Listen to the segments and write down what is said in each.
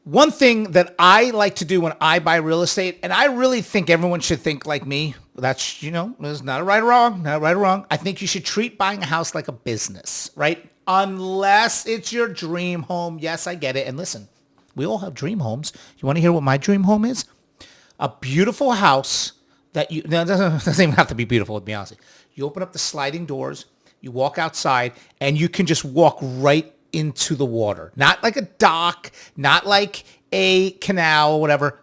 One thing that I like to do when I buy real estate, and I really think everyone should think like me. That's, there's not a right or wrong, not right or wrong. I think you should treat buying a house like a business, right? Unless it's your dream home. Yes, I get it. And listen, we all have dream homes. You want to hear what my dream home is? A beautiful house that no, it doesn't even have to be beautiful, to be honest. You open up the sliding doors, you walk outside, and you can just walk right into the water. Not like a dock, not like a canal or whatever,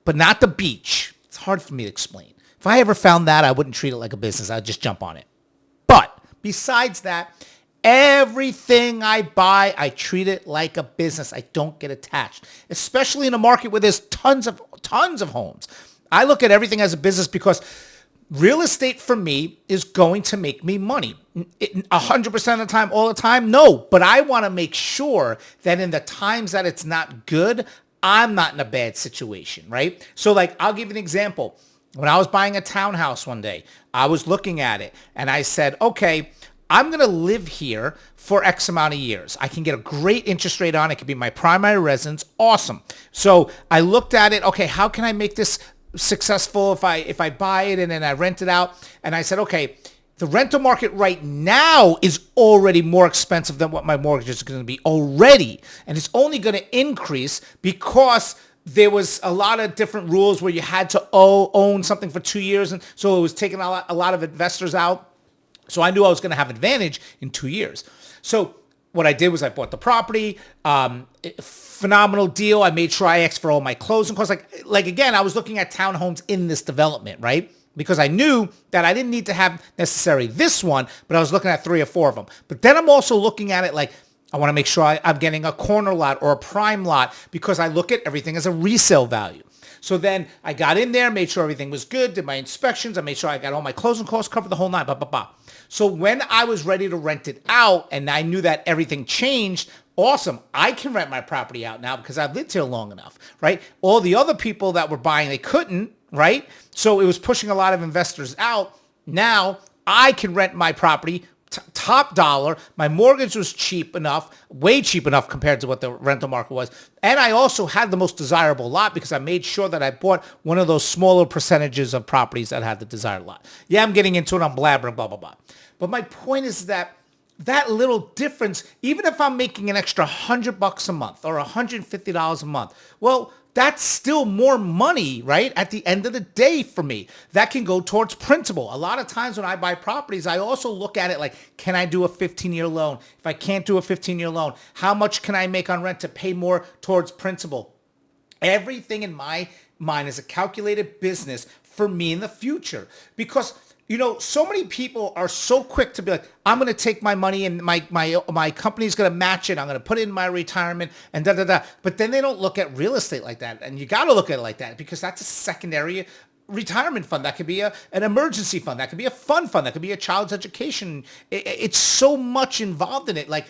but not the beach. It's hard for me to explain. If I ever found that, I wouldn't treat it like a business. I'd just jump on it. But besides that, everything I buy, I treat it like a business. I don't get attached, especially in a market where there's tons of homes. I look at everything as a business because real estate for me is going to make me money. 100% of the time, all the time? No, but I want to make sure that in the times that it's not good, I'm not in a bad situation, right? So I'll give you an example. When I was buying a townhouse one day, I was looking at it and I said, okay, I'm going to live here for X amount of years. I can get a great interest rate on it. It could be my primary residence. Awesome. So I looked at it. Okay, how can I make this successful if I buy it and then I rent it out? And I said, okay, the rental market right now is already more expensive than what my mortgage is going to be already. And it's only going to increase because there was a lot of different rules where you had to own something for 2 years. And so it was taking a lot of investors out. So I knew I was going to have advantage in 2 years. So what I did was I bought the property, phenomenal deal. I made sure I asked for all my closing costs. Again, I was looking at townhomes in this development, right? Because I knew that I didn't need to have necessarily this one, but I was looking at 3 or 4 of them. But then I'm also looking at it like, I want to make sure I'm getting a corner lot or a prime lot because I look at everything as a resale value. So then I got in there, made sure everything was good, did my inspections. I made sure I got all my closing costs covered, the whole nine, blah, blah, blah. So when I was ready to rent it out and I knew that everything changed, awesome. I can rent my property out now because I've lived here long enough, right? All the other people that were buying, they couldn't, right? So it was pushing a lot of investors out. Now I can rent my property top dollar. My mortgage was cheap enough, way cheap enough compared to what the rental market was. And I also had the most desirable lot because I made sure that I bought one of those smaller percentages of properties that had the desired lot. Yeah, I'm getting into it. I'm blabbering, blah, blah, blah. But my point is that little difference, even if I'm making an extra $100 a month or $150 a month, well, that's still more money, right? At the end of the day for me, that can go towards principal. A lot of times when I buy properties, I also look at it like, can I do a 15-year loan? If I can't do a 15-year loan, how much can I make on rent to pay more towards principal? Everything in my mind is a calculated business for me in the future because so many people are so quick to be like, I'm going to take my money and my company's going to match it. I'm going to put it in my retirement and da-da-da. But then they don't look at real estate like that. And you got to look at it like that because that's a secondary retirement fund. That could be an emergency fund. That could be a fund. That could be a child's education. It's so much involved in it. Like,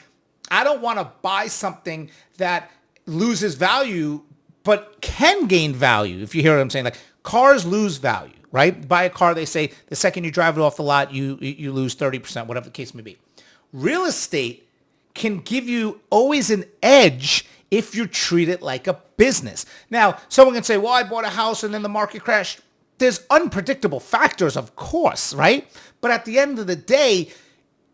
I don't want to buy something that loses value but can gain value, if you hear what I'm saying. Like, cars lose value. Right? Buy a car, they say the second you drive it off the lot, you lose 30%, whatever the case may be. Real estate can give you always an edge if you treat it like a business. Now, someone can say, well, I bought a house and then the market crashed. There's unpredictable factors, of course, right? But at the end of the day,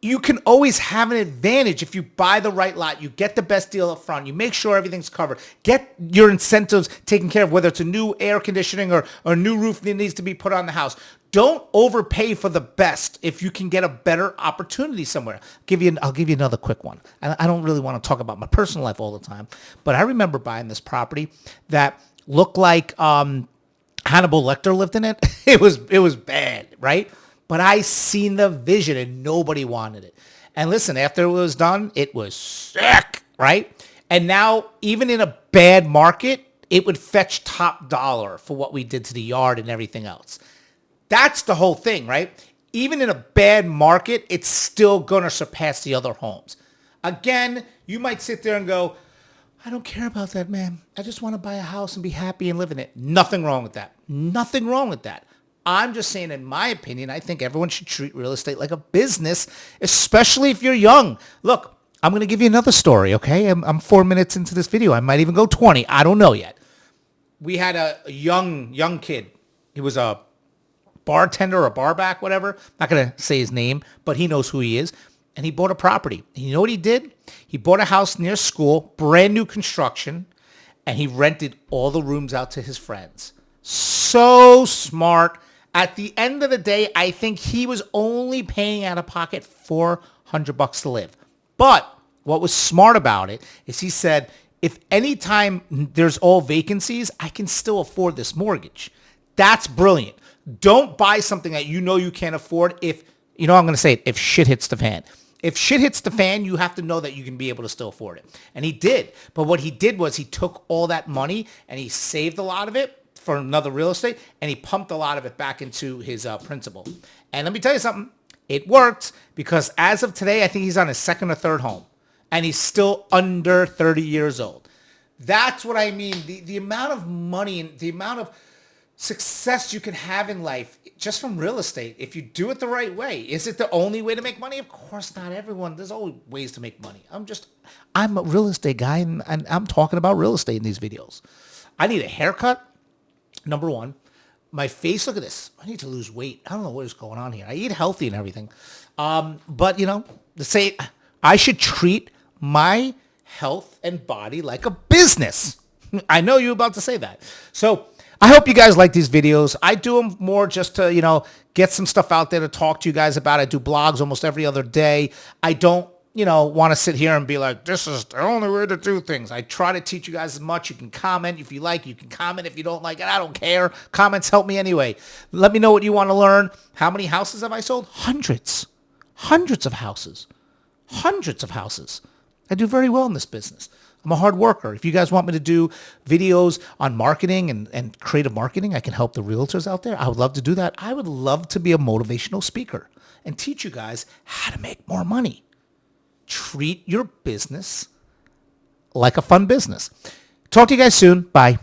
you can always have an advantage if you buy the right lot, you get the best deal up front, you make sure everything's covered, get your incentives taken care of, whether it's a new air conditioning or a new roof that needs to be put on the house. Don't overpay for the best if you can get a better opportunity somewhere. I'll give you another quick one. I don't really want to talk about my personal life all the time, but I remember buying this property that looked like Hannibal Lecter lived in it. It was bad, right? But I seen the vision and nobody wanted it. And listen, after it was done, it was sick, right? And now, even in a bad market, it would fetch top dollar for what we did to the yard and everything else. That's the whole thing, right? Even in a bad market, it's still going to surpass the other homes. Again, you might sit there and go, I don't care about that, man. I just want to buy a house and be happy and live in it. Nothing wrong with that. Nothing wrong with that. I'm just saying, in my opinion, I think everyone should treat real estate like a business, especially if you're young. Look, I'm going to give you another story, okay? I'm 4 minutes into this video. I might even go 20. I don't know yet. We had a young kid. He was a bartender or barback, whatever. Not going to say his name, but he knows who he is. And he bought a property. And you know what he did? He bought a house near school, brand new construction, and he rented all the rooms out to his friends. So smart. At the end of the day, I think he was only paying out of pocket $400 to live. But what was smart about it is he said, if any time there's all vacancies, I can still afford this mortgage. That's brilliant. Don't buy something that you know you can't afford if, I'm going to say it, if shit hits the fan. If shit hits the fan, you have to know that you can be able to still afford it. And he did. But what he did was he took all that money and he saved a lot of it for another real estate, and he pumped a lot of it back into his principal. And let me tell you something. It worked because as of today, I think he's on his second or third home, and he's still under 30 years old. That's what I mean. The amount of money and the amount of success you can have in life just from real estate, if you do it the right way. Is it the only way to make money? Of course not, everyone. There's always ways to make money. I'm a real estate guy, and I'm talking about real estate in these videos. I need a haircut. Number one, my face, look at this. I need to lose weight. I don't know what is going on here. I eat healthy and everything. But, to say I should treat my health and body like a business. I know you're about to say that. So I hope you guys like these videos. I do them more just to, get some stuff out there to talk to you guys about. I do blogs almost every other day. I don't want to sit here and be like, this is the only way to do things. I try to teach you guys as much. You can comment if you like. You can comment if you don't like it. I don't care. Comments help me anyway. Let me know what you want to learn. How many houses have I sold? Hundreds. Hundreds of houses. Hundreds of houses. I do very well in this business. I'm a hard worker. If you guys want me to do videos on marketing and creative marketing, I can help the realtors out there. I would love to do that. I would love to be a motivational speaker and teach you guys how to make more money. Treat your business like a fun business. Talk to you guys soon. Bye.